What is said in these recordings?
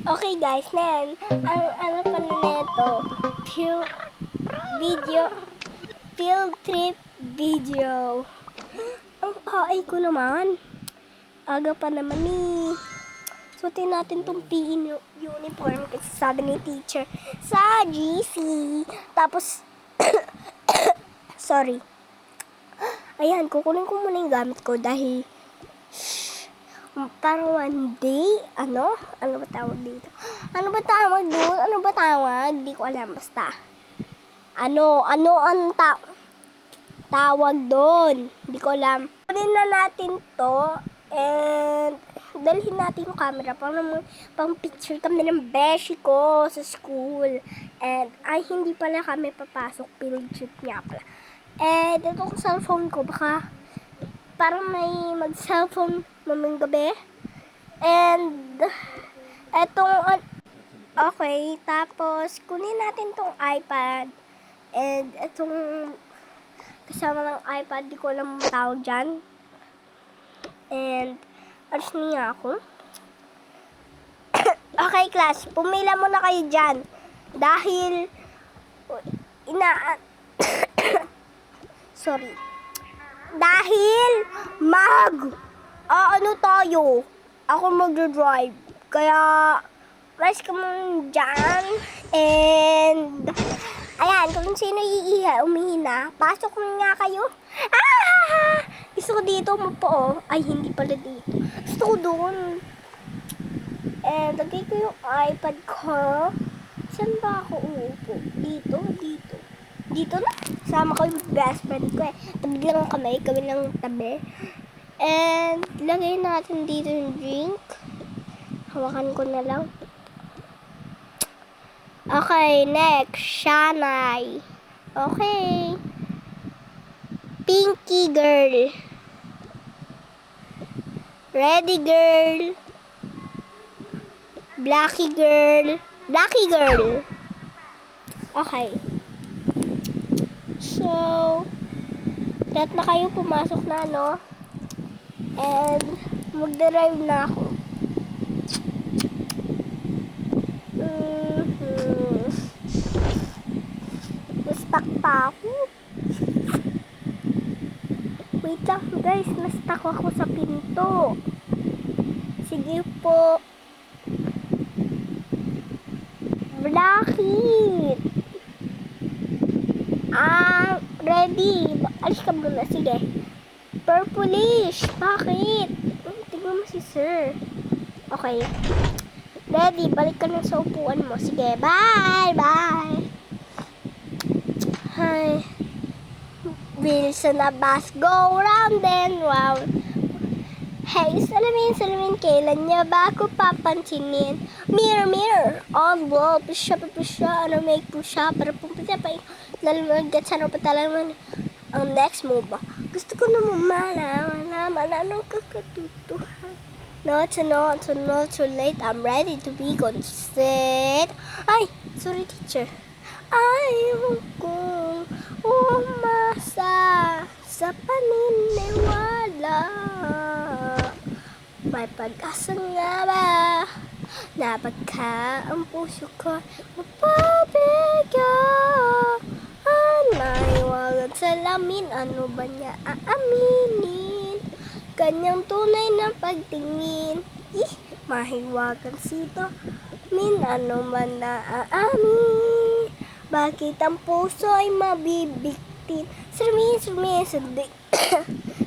Okay guys, nan, ano pa na neto? Video, field trip video. Ang ay ko naman. Aga pa naman ni. Suotin natin tong PE uniform kasi sabi ni teacher sa GC. Tapos, sorry. Ayan, kukunin ko muna yung gamit ko dahil parang one day, ano ba tawag dito? Ano ba tawag doon? Ano ba tawag? Di ko alam, basta. Ano ang tawag doon? Di ko alam. Kunin na natin to and dalhin natin yung camera pang picture kami ng beshi ko sa school. And ay, hindi pala kami papasok, field trip niya pala. And itong cellphone ko, baka parang may mag-cellphone mamang gabi. And etong okay, tapos kunin natin tong iPad. And etong kasama ng iPad, di ko alam ang tawag dyan. And alis niya ako. Okay, class, pumila muna kayo dyan. Dahil sorry. Dahil ano tayo? Ako mag-drive. Kaya rice ka muna dyan. And ayan, kung sino umihina, pasok nga kayo. Gusto ko dito umupo. Ay, hindi pala dito. Gusto ko doon. And lagay ko yung iPad ko. Saan ba ako uupo? Dito na. Sama ko yung best friend ko eh. Tabi lang kami lang tabi. And lagay natin dito yung drink. Hawakan ko na lang. Okay, next. Shanay. Okay. Pinky girl. Ready girl. Blacky girl. Okay. So, lahat na kayo pumasok na, no? And, mag-drive na ako. Na-stuck pa ako. Wait lang, guys. Na-stuck ako sa pinto. Sige po. Blackheat. Ready. Alis ka muna. Sige. Purplish. Bakit? Tignan mo si sir. Okay. Ready. Balik ka na sa upuan mo. Sige. Bye. Hi. Wheels on the bus go round and round. Hey, salamin, kailan niya ba ako papansinin? Mirror, on wall, pusha, ano make pusha, para pumpisa pa yung lalagyan sa napatalaman ang next move. Gusto ko na malaman anong kakatutuhan. Not too late, I'm ready to be consent. Ay, sorry teacher. Ayaw kong umasa sa paniniwala. May pag-asa nga ba na pagka ang puso ko mapabigyan? Naiwagan sa lamin, ano ba niya aaminin? Kanyang tunay na pagtingin, mahiwagan sito, ano man na aamin? Bakit ang puso ay mabibigtin? Sumi, sadik.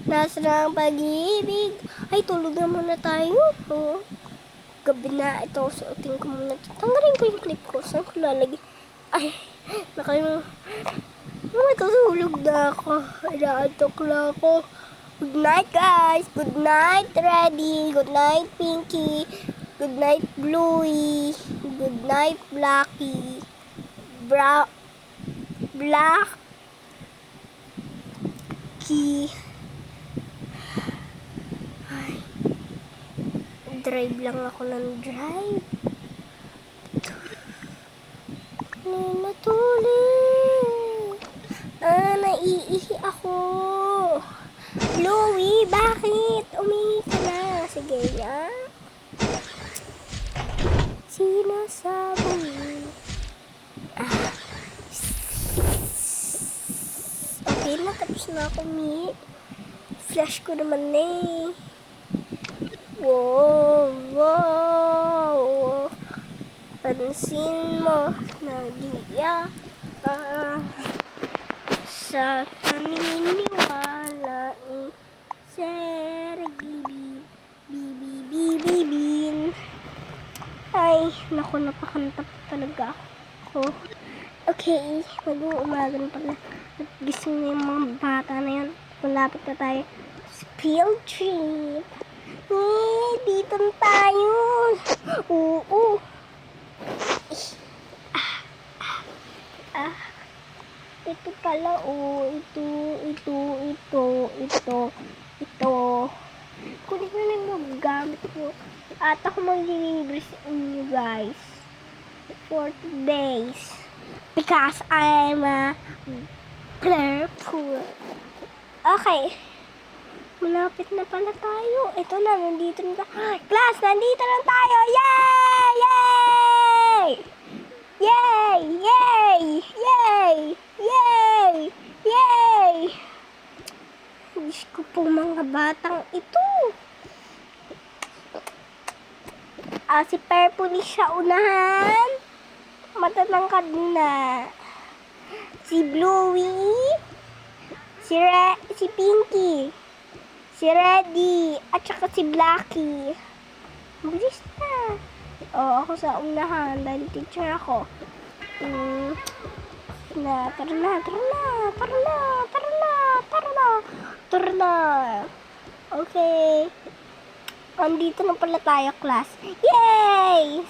Nasa ng pag-ibig. Ay, tulog na muna tayo. Oh. Gabi na. Ito, suotin ko muna. Tanggalin ko yung clip ko. Saan ko lalagay? Ay, tulog na ako. Inaantok na ako. Good night, guys. Good night, Ready. Good night, Pinky. Good night, Bluey. Good night, Blacky. Blacky. Drive lang ako ng drive. Natulog. Naiihi ako. Louie, bakit? Umihi ka na. Sige, yan. sinasabi. Okay na, tapos na ako, Mi. Flash ko naman eh. Wow, wow. Pansin mo na diya sa paniniwala ni Sergi Bibibibibin. Ay, naku, napakanta pa talaga ako. Okay, mag-uumaga na pala. At gising na yung mga bata na yan. Malapit na tayo sa field trip. Dito na tayo. Oo. Ito pala, ito. Kunin ko na yung gamit ko. At ako mag-deliver sa inyo, guys. For today's. Because I'm a purple. Okay. Malapit na pala tayo. Ito na, nandito na. Class, nandito na tayo. Yay! Yay! Yay! Yay! Yay! Yay! Yay! Diyos ko po mga batang ito. Si Purple siya unahan. Matatangkad na. Si Bluey. Si Pinky. Si Reddy. At saka si Blackie. Bilis na. Ako sa unahan. Dahil teacher ako. Tara na. Okay. Andito na pala tayo, class. Yay!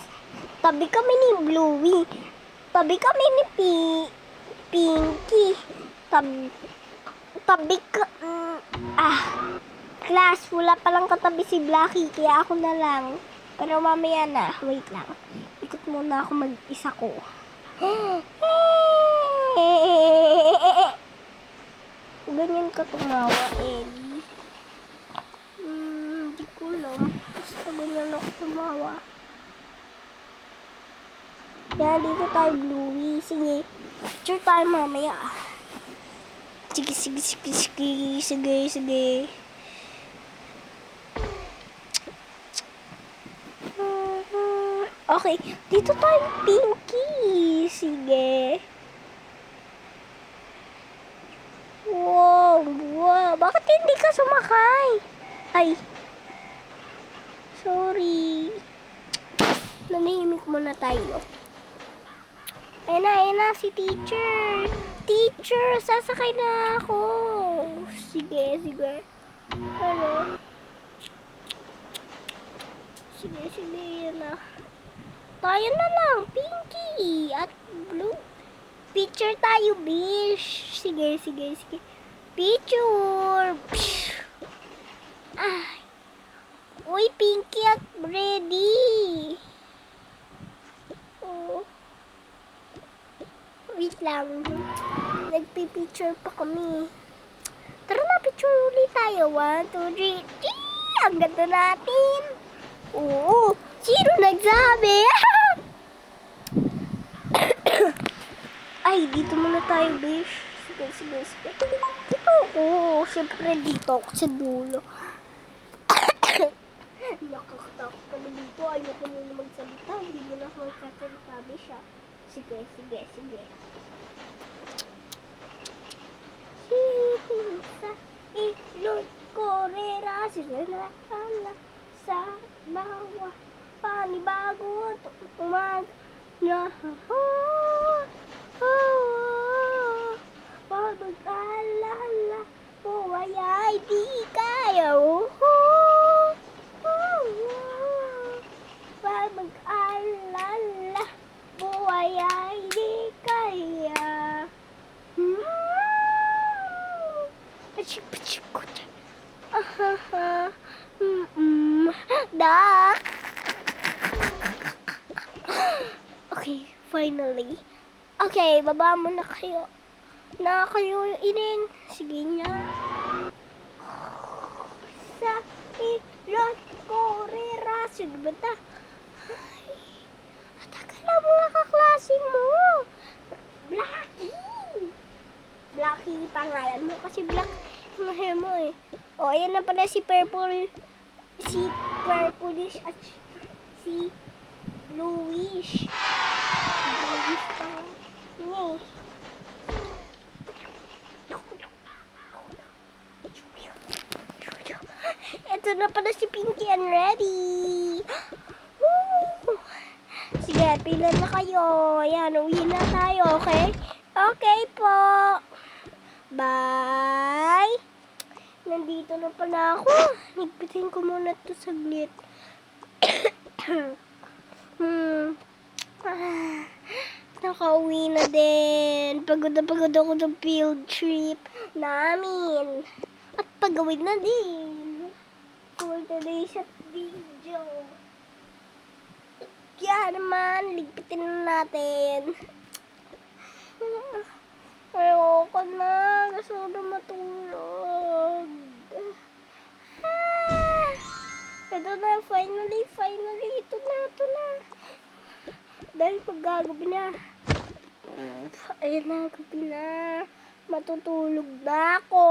Tabi kami ni Bluey. Tabi kami ni Pinky. Class, wala palang katabi si Blackie, kaya ako na lang. Pero mamaya na, wait lang. Ikot muna ako mag-isa ko. Ganyan ka tumawa, Ellie. Hindi ko alam. Basta ganyan ako tumawa. Kaya dito tayo, Bluey. Sige, picture tayo mamaya. Sige. Okay, dito tayo, Pinky. Sige. Wow. Bakit hindi ka sumakay? Ay. Sorry. Nanahimik muna tayo. Ayun na, si teacher. Teacher, sasakay na ako. Sige. Ano? Sige, yan na. Tayo na lang, Pinky at Blue. Picture tayo, bish. Sige. Picture. Ay. Uy, Pinky at Reddy. Oh. Wait lang. Nagpipicture pa kami. Tara na, picture ulit tayo. 1, 2, 3. Ang ganda natin. Oo. Sino nagsabi? Ay, dito muna tayo, bish. Sige. Dito ako. Siyempre, dito ako sa dulo. Nakakatakot ka na dito. Ayoko muna magsalita. Hindi mo na ako magsasalita, bish. Sige. Sa ilog korera. Sila sa bawah panibago umag na pag-alala buhay ay di kaya pag-alala buhay ay di kaya Dak. Okay, finally. Okay, baba mo na kayo. Na kayo inin. Sige niya. Sa ilot korera. Sige ba ta? pangalan mo kasi black yung hair mo eh. O, ayan na pala si Purple. Si Purplish at si Bluish. Bluish pa. Yun eh. Ito na pala si Pinky and ready. Woo! Sige, pila na kayo. Ayan, uwi na tayo, okay? Okay po. Bye. Nandito na pala ako. Nigpitin ko muna ito saglit. Nakauwi na din. Pagod na pagod ako ng field trip namin. At pagawid na din. For today's video. Kaya naman, ligpitin na natin. Ayoko na. Gusto ko na matulog. Ito na, finally. Ito na. Dahil paggagabi na. Ayun na, gabi na. Matutulog na ako.